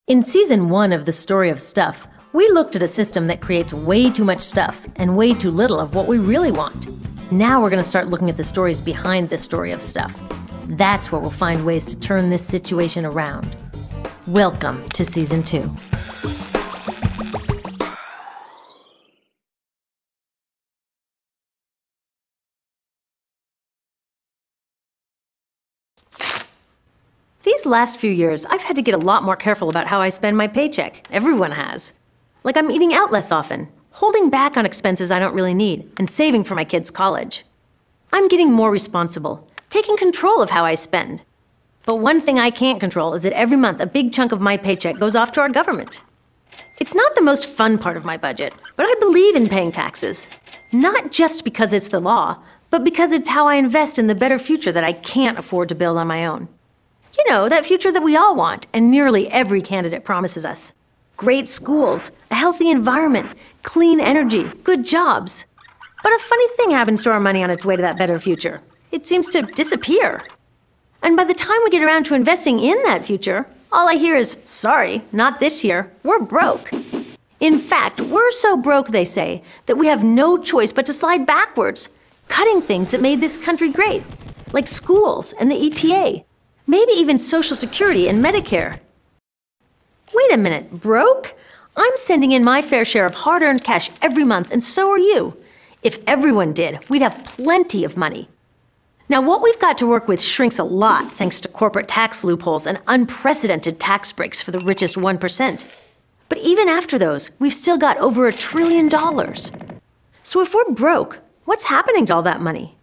In Season 1 of The Story of Stuff, we looked at a system that creates way too much stuff and way too little of what we really want. Now we're going to start looking at the stories behind the story of stuff. That's where we'll find ways to turn this situation around. Welcome to Season 2. These last few years, I've had to get a lot more careful about how I spend my paycheck. Everyone has. Like I'm eating out less often, holding back on expenses I don't really need, and saving for my kids' college. I'm getting more responsible, taking control of how I spend. But one thing I can't control is that every month a big chunk of my paycheck goes off to our government. It's not the most fun part of my budget, but I believe in paying taxes. Not just because it's the law, but because it's how I invest in the better future that I can't afford to build on my own. You know, that future that we all want, and nearly every candidate promises us. Great schools, a healthy environment, clean energy, good jobs. But a funny thing happens to our money on its way to that better future. It seems to disappear. And by the time we get around to investing in that future, all I hear is, sorry, not this year, we're broke. In fact, we're so broke, they say, that we have no choice but to slide backwards, cutting things that made this country great, like schools and the EPA. Maybe even Social Security and Medicare. Wait a minute, broke? I'm sending in my fair share of hard-earned cash every month, and so are you. If everyone did, we'd have plenty of money. Now, what we've got to work with shrinks a lot thanks to corporate tax loopholes and unprecedented tax breaks for the richest 1%. But even after those, we've still got over $1 trillion. So if we're broke, what's happening to all that money?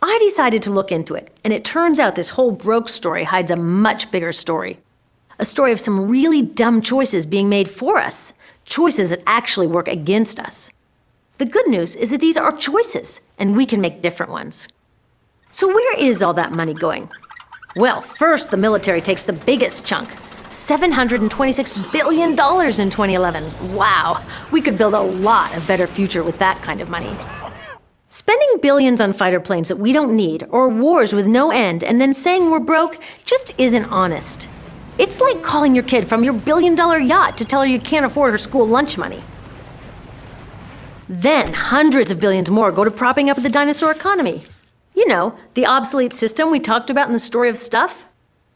I decided to look into it, and it turns out this whole broke story hides a much bigger story. A story of some really dumb choices being made for us, choices that actually work against us. The good news is that these are choices, and we can make different ones. So where is all that money going? Well, first the military takes the biggest chunk, $726 billion in 2011. Wow, we could build a lot of better future with that kind of money. Spending billions on fighter planes that we don't need, or wars with no end, and then saying we're broke just isn't honest. It's like calling your kid from your billion-dollar yacht to tell her you can't afford her school lunch money. Then hundreds of billions more go to propping up the dinosaur economy. You know, the obsolete system we talked about in the story of stuff?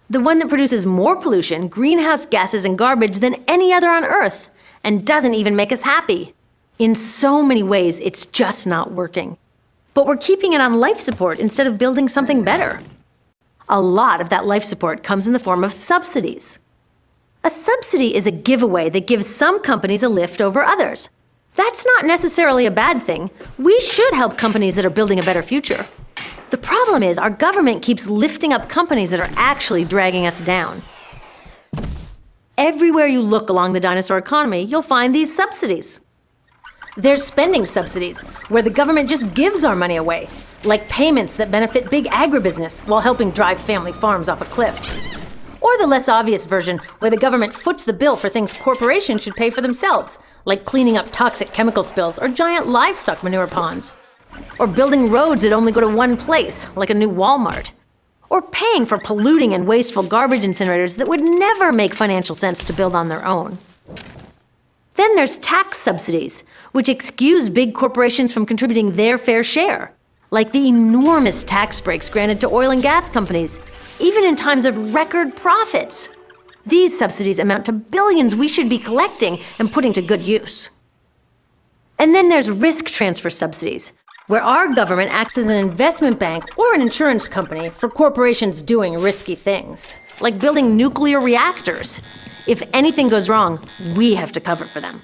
The one that produces more pollution, greenhouse gases, and garbage than any other on Earth, and doesn't even make us happy. In so many ways, it's just not working. But we're keeping it on life support instead of building something better. A lot of that life support comes in the form of subsidies. A subsidy is a giveaway that gives some companies a lift over others. That's not necessarily a bad thing. We should help companies that are building a better future. The problem is our government keeps lifting up companies that are actually dragging us down. Everywhere you look along the dinosaur economy, you'll find these subsidies. There's spending subsidies, where the government just gives our money away, like payments that benefit big agribusiness while helping drive family farms off a cliff. Or the less obvious version, where the government foots the bill for things corporations should pay for themselves, like cleaning up toxic chemical spills or giant livestock manure ponds. Or building roads that only go to one place, like a new Walmart. Or paying for polluting and wasteful garbage incinerators that would never make financial sense to build on their own. Then there's tax subsidies, which excuse big corporations from contributing their fair share, like the enormous tax breaks granted to oil and gas companies, even in times of record profits. These subsidies amount to billions we should be collecting and putting to good use. And then there's risk transfer subsidies, where our government acts as an investment bank or an insurance company for corporations doing risky things, like building nuclear reactors. If anything goes wrong, we have to cover for them.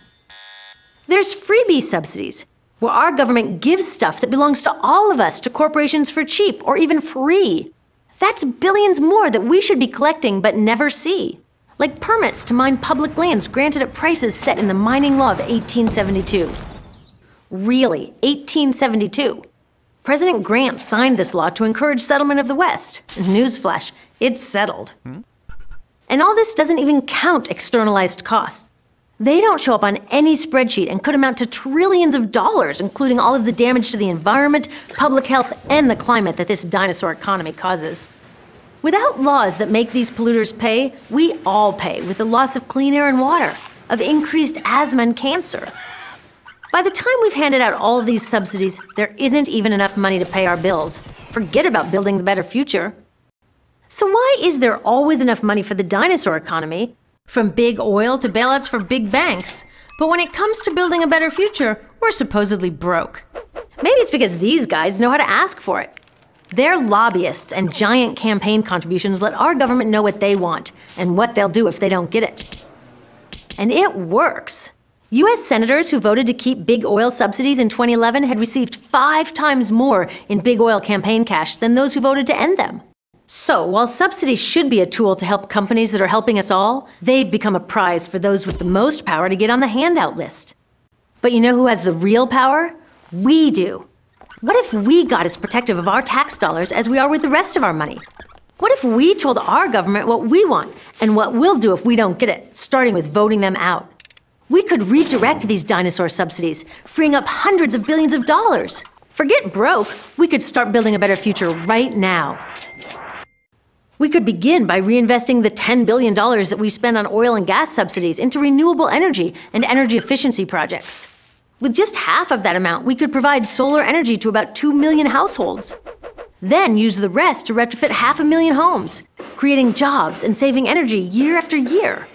There's freebie subsidies, where our government gives stuff that belongs to all of us to corporations for cheap or even free. That's billions more that we should be collecting but never see, like permits to mine public lands granted at prices set in the mining law of 1872. Really, 1872. President Grant signed this law to encourage settlement of the West. Newsflash, it's settled. And all this doesn't even count externalized costs. They don't show up on any spreadsheet and could amount to trillions of dollars, including all of the damage to the environment, public health, and the climate that this dinosaur economy causes. Without laws that make these polluters pay, we all pay with the loss of clean air and water, of increased asthma and cancer. By the time we've handed out all of these subsidies, there isn't even enough money to pay our bills. Forget about building the better future. So why is there always enough money for the dinosaur economy, from big oil to bailouts for big banks, but when it comes to building a better future, we're supposedly broke? Maybe it's because these guys know how to ask for it. Their lobbyists and giant campaign contributions let our government know what they want and what they'll do if they don't get it. And it works. U.S. senators who voted to keep big oil subsidies in 2011 had received 5 times more in big oil campaign cash than those who voted to end them. So, while subsidies should be a tool to help companies that are helping us all, they've become a prize for those with the most power to get on the handout list. But you know who has the real power? We do. What if we got as protective of our tax dollars as we are with the rest of our money? What if we told our government what we want and what we'll do if we don't get it, starting with voting them out? We could redirect these dinosaur subsidies, freeing up hundreds of billions of dollars. Forget broke, we could start building a better future right now. We could begin by reinvesting the $10 billion that we spend on oil and gas subsidies into renewable energy and energy efficiency projects. With just half of that amount, we could provide solar energy to about 2 million households. Then use the rest to retrofit 500,000 homes, creating jobs and saving energy year after year.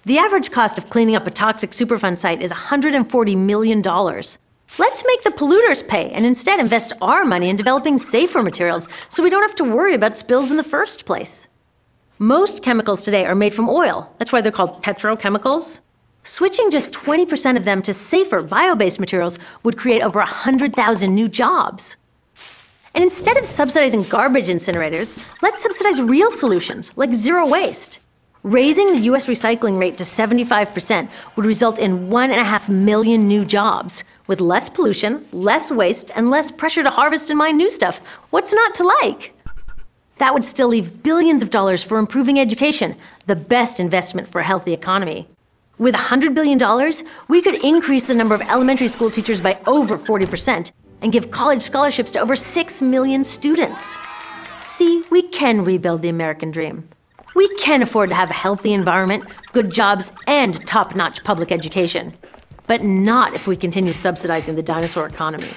The average cost of cleaning up a toxic Superfund site is $140 million. Let's make the polluters pay and instead invest our money in developing safer materials so we don't have to worry about spills in the first place. Most chemicals today are made from oil. That's why they're called petrochemicals. Switching just 20% of them to safer bio-based materials would create over 100,000 new jobs. And instead of subsidizing garbage incinerators, let's subsidize real solutions like zero waste. Raising the U.S. recycling rate to 75% would result in 1.5 million new jobs, with less pollution, less waste, and less pressure to harvest and mine new stuff. What's not to like? That would still leave billions of dollars for improving education, the best investment for a healthy economy. With $100 billion, we could increase the number of elementary school teachers by over 40% and give college scholarships to over 6 million students. See, we can rebuild the American dream. We can afford to have a healthy environment, good jobs, and top-notch public education. But not if we continue subsidizing the dinosaur economy.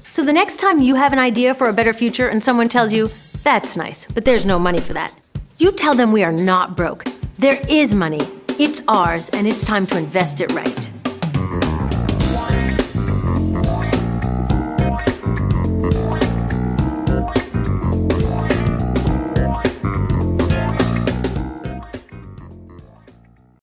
So the next time you have an idea for a better future and someone tells you, "That's nice, but there's no money for that," you tell them we are not broke. There is money. It's ours, and it's time to invest it right.